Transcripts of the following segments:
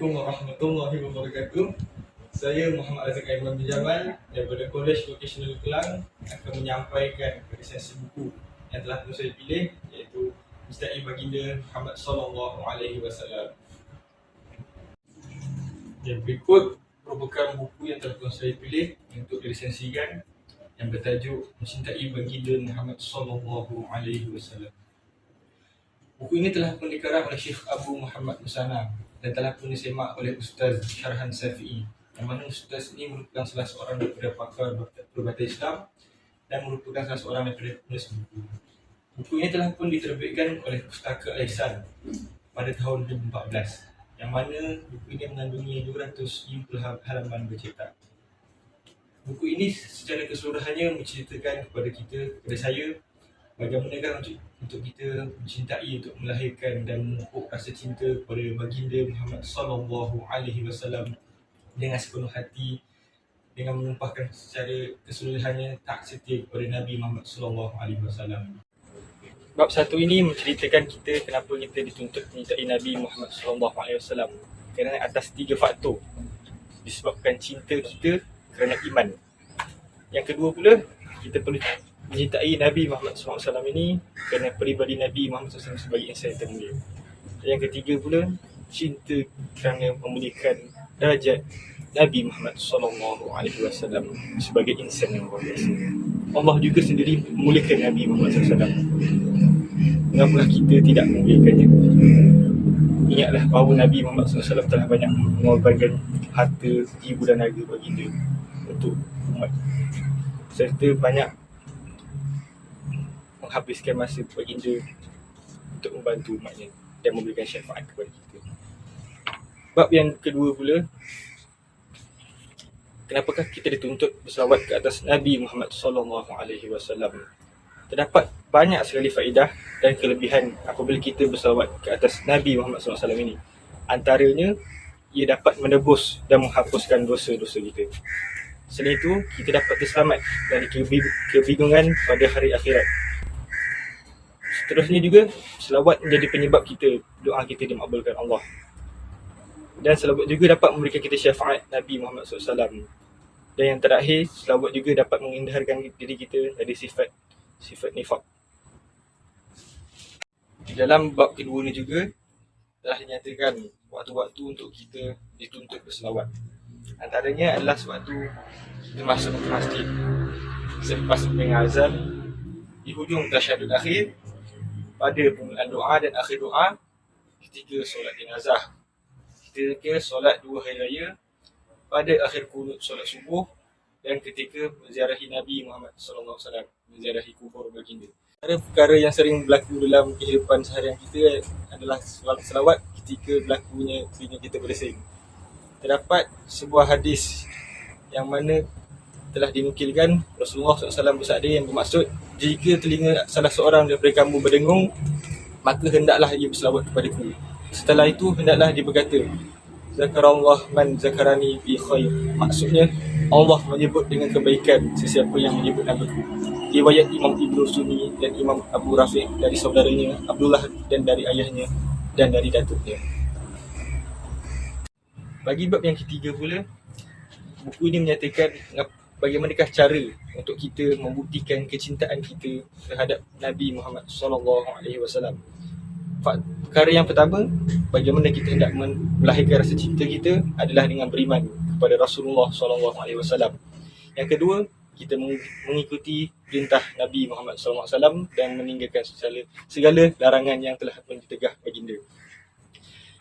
Assalamualaikum warahmatullahi wabarakatuh. Saya Muhammad Razak Aiman bin Jamal daripada College Vocational Kelang akan menyampaikan resensi buku yang telah pun saya pilih, iaitu Misteri Baginda Muhammad Sallallahu Alaihi Wasallam. Yang berikut merupakan buku yang telah pun saya pilih untuk diresensikan, yang bertajuk Mencintai Baginda Muhammad Sallallahu Alaihi Wasallam. Buku ini telah pun dikarang oleh Syekh Abu Muhammad Musana dan telah pun disemak oleh Ustaz Syarhan Safi'i, yang mana Ustaz ini merupakan salah seorang daripada pakar perubatan Islam dan merupakan salah seorang daripada penulis buku. Buku ini telah pun diterbitkan oleh Pustaka Al-Ihsan pada tahun 2014, yang mana buku ini mengandungi 270 halaman bercetak. Buku ini secara keseluruhannya menceritakan kepada saya, bagaimanakah untuk kita mencintai, untuk melahirkan dan memupuk rasa cinta kepada baginda Muhammad Sallallahu Alaihi Wasallam dengan sepenuh hati, dengan menumpahkan secara keseluruhannya tak setia kepada Nabi Muhammad Sallallahu Alaihi Wasallam. Bab 1 ini menceritakan kita kenapa kita dituntut mencintai Nabi Muhammad Sallallahu Alaihi Wasallam, kerana atas 3 faktor. Disebabkan cinta kita kerana iman. Yang kedua pula, kita perlu mencintai Nabi Muhammad SAW ini kerana peribadi Nabi Muhammad SAW sebagai insan yang termulia. Yang ketiga pula, cinta kerana memuliakan darjat Nabi Muhammad SAW sebagai insan yang luar biasa. Allah juga sendiri memuliakan Nabi Muhammad SAW. Mengapakah kita tidak memuliakannya? Ingatlah bahawa Nabi Muhammad SAW telah banyak mengorbankan harta, jiwa dan raga baginda untuk umat, serta banyak menghabiskan masa baginda untuk membantu umatnya dan memberikan syafaat kepada kita. Bab yang kedua pula, kenapakah kita dituntut berselawat ke atas Nabi Muhammad SAW? Terdapat banyak sekali faedah dan kelebihan apabila kita berselawat ke atas Nabi Muhammad SAW ini. Antaranya, ia dapat menebus dan menghapuskan dosa-dosa kita. Selain itu, kita dapat terselamat dari kebingungan pada hari akhirat. Seterusnya juga, selawat menjadi penyebab doa kita dimakbulkan Allah. Dan selawat juga dapat memberikan kita syafaat Nabi Muhammad SAW. Dan yang terakhir, selawat juga dapat menghindarkan diri kita dari sifat nifaq. Di dalam bab kedua ni juga telah dinyatakan waktu-waktu untuk kita dituntut berselawat. Antaranya adalah sewaktu kita masuk ke masjid, selepas mendengar azan, di hujung tasyahud akhir, pada permulaan doa dan akhir doa, ketika solat jenazah, ketika solat 2 hari raya, pada akhir kunut solat subuh, dan ketika menziarahi Nabi Muhammad SAW, menziarahi kubur baginda. Perkara yang sering berlaku dalam kehidupan seharian kita adalah selawat ketika berlakunya telinga kita bersin. Terdapat sebuah hadis yang mana telah dinukilkan Rasulullah SAW bersabda yang bermaksud, jika telinga salah seorang daripada kamu berdengung, maka hendaklah ia berselawat kepadaku. Setelah itu hendaklah dia berkata, Zakarallah man zakarani bi khair. Maksudnya, Allah menyebut dengan kebaikan sesiapa yang menyebut namaku. Riwayat Imam Ibnu Sunni dan Imam Abu Rafiq dari saudaranya Abdullah dan dari ayahnya dan dari datuknya. Bagi bab yang ketiga pula, buku ini menyatakan bagaimanakah cara untuk kita membuktikan kecintaan kita terhadap Nabi Muhammad SAW. Perkara yang pertama, bagaimana kita hendak melahirkan rasa cinta kita adalah dengan beriman kepada Rasulullah SAW. Yang kedua, kita mengikuti perintah Nabi Muhammad SAW dan meninggalkan segala larangan yang telah pun ditegah baginda.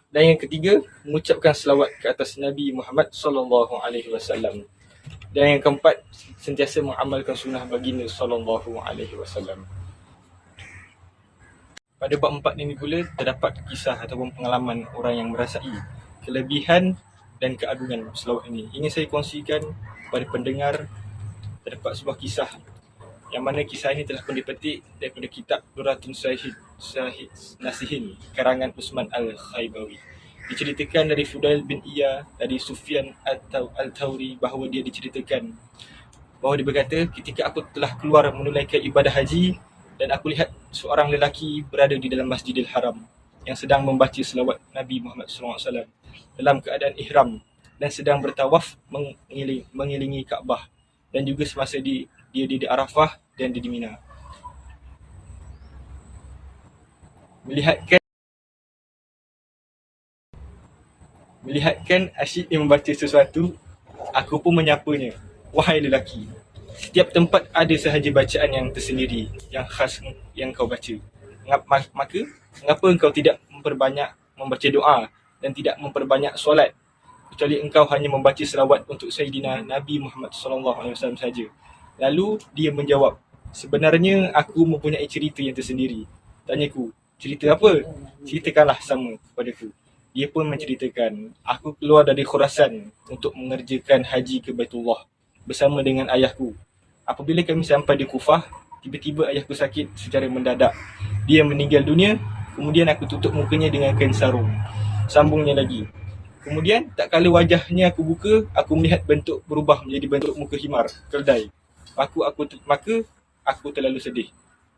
Dan yang ketiga, mengucapkan selawat ke atas Nabi Muhammad SAW. Dan yang keempat, sentiasa mengamalkan sunnah baginda SAW. Pada bab 4 ini pula, terdapat kisah ataupun pengalaman orang yang merasai kelebihan dan keagungan selawat ini. Ingin saya kongsikan kepada pendengar. Terdapat sebuah kisah yang mana kisah ini telah pun dipetik daripada kitab Duratun Nasihin karangan Usman Al-Khaybawi. Diceritakan dari Fudail bin Iyah dari Sufyan Al-Thawri bahawa dia diceritakan bahawa dia berkata, ketika aku telah keluar menunaikan ibadah haji dan aku lihat seorang lelaki berada di dalam Masjidil Haram, yang sedang membaca selawat Nabi Muhammad SAW dalam keadaan ihram dan sedang bertawaf mengelilingi Kaabah, dan juga semasa dia di Arafah dan di Mina. Melihatkan asyik dia membaca sesuatu, aku pun menyapanya, wahai lelaki, setiap tempat ada sahaja bacaan yang tersendiri, yang khas yang kau baca. Maka, mengapa engkau tidak memperbanyak membaca doa dan tidak memperbanyak solat, kecuali engkau hanya membaca selawat untuk Sayyidina Nabi Muhammad SAW saja? Lalu dia menjawab, sebenarnya aku mempunyai cerita yang tersendiri. Tanyaku, cerita apa? Ceritakanlah sama kepadaku. Dia pun menceritakan, aku keluar dari Khurasan untuk mengerjakan haji ke Baitullah bersama dengan ayahku. Apabila kami sampai di Kufah, tiba-tiba ayahku sakit secara mendadak. Dia meninggal dunia, kemudian aku tutup mukanya dengan kain sarung. Sambungnya lagi. Kemudian, tak kala wajahnya aku buka, aku melihat bentuk berubah menjadi bentuk muka himar, keldai. Maka aku terlalu sedih.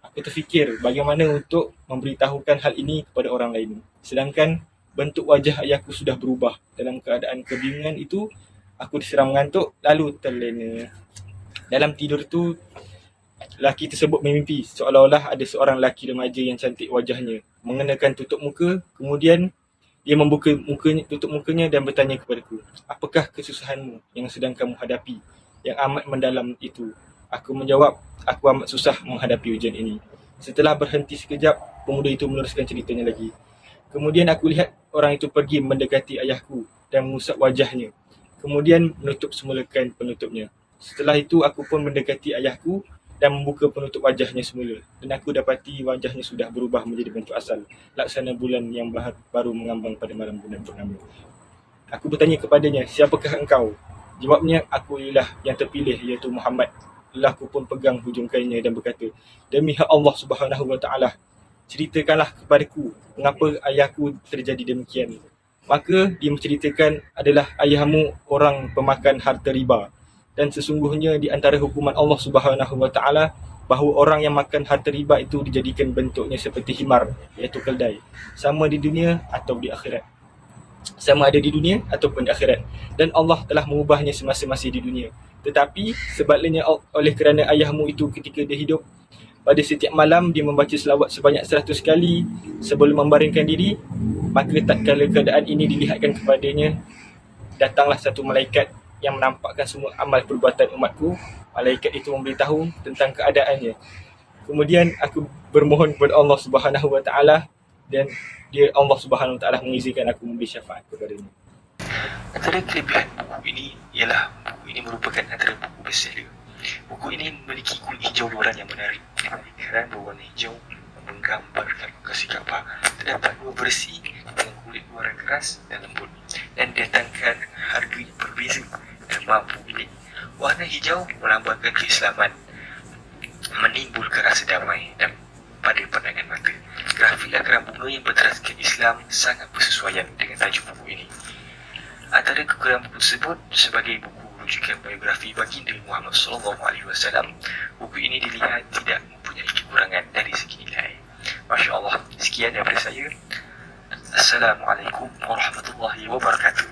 Aku terfikir bagaimana untuk memberitahukan hal ini kepada orang lain. Sedangkan bentuk wajah ayahku sudah berubah. Dalam keadaan kebingungan itu, aku diseram mengantuk lalu terlena. Dalam tidur tu, lelaki tersebut memimpi seolah-olah ada seorang lelaki remaja yang cantik wajahnya, mengenakan tutup muka. Kemudian dia tutup mukanya dan bertanya kepadaku, apakah kesusahanmu yang sedang kamu hadapi yang amat mendalam itu? Aku menjawab, aku amat susah menghadapi ujian ini. Setelah berhenti sekejap, pemuda itu meneruskan ceritanya lagi. Kemudian aku lihat orang itu pergi mendekati ayahku dan mengusap wajahnya. Kemudian menutup semula kain penutupnya. Setelah itu aku pun mendekati ayahku dan membuka penutup wajahnya semula. Dan aku dapati wajahnya sudah berubah menjadi bentuk asal, laksana bulan yang baru mengambang pada malam bulan purnama. Aku bertanya kepadanya, siapakah engkau? Jawabnya, aku ialah yang terpilih, iaitu Muhammad. Lalu aku pun pegang hujung kainnya dan berkata, demi hak Allah Subhanahu Wa Taala, ceritakanlah kepadaku mengapa ayahku terjadi demikian. Maka dia menceritakan, adalah ayahmu orang pemakan harta riba, dan sesungguhnya di antara hukuman Allah Subhanahu Wa Taala bahawa orang yang makan harta riba itu dijadikan bentuknya seperti himar, iaitu keldai, sama di dunia atau di akhirat. Sama ada di dunia ataupun di akhirat. Dan Allah telah mengubahnya semasa masih di dunia. Tetapi sebaliknya, oleh kerana ayahmu itu ketika dia hidup, pada setiap malam dia membaca selawat sebanyak 100 kali sebelum membaringkan diri, maka tatkala keadaan ini dilihatkan kepadanya, datanglah satu malaikat yang menampakkan semua amal perbuatan umatku. Malaikat itu memberitahu tentang keadaannya. Kemudian aku bermohon kepada Allah Subhanahu Wa Taala, dan Allah Subhanahu Wa Taala mengizinkan aku memberi syafaat kepadanya. Antara kelebihan buku ini ialah buku ini merupakan antara buku bestseller. Buku ini memiliki kulit hijau luaran yang menarik, heran berwarna hijau menggambarkan lokasi Kaabah. Terdapat dua versi dengan kulit luaran keras dan lembut, dan didatangkan harga yang berbeza dan mampu ini. Warna hijau melambangkan keislaman, menimbulkan rasa damai dan pada pandangan mata. Grafik lakaran bunga yang berteraskan Islam sangat bersesuaian dengan tajuk buku ini. Antara kekurangan buku tersebut, sebagai buku rujukan biografi baginda Muhammad SAW, buku ini dilihat tidak mempunyai kekurangan dari segi nilai. Masya Allah. Sekian daripada saya. Assalamualaikum warahmatullahi wabarakatuh.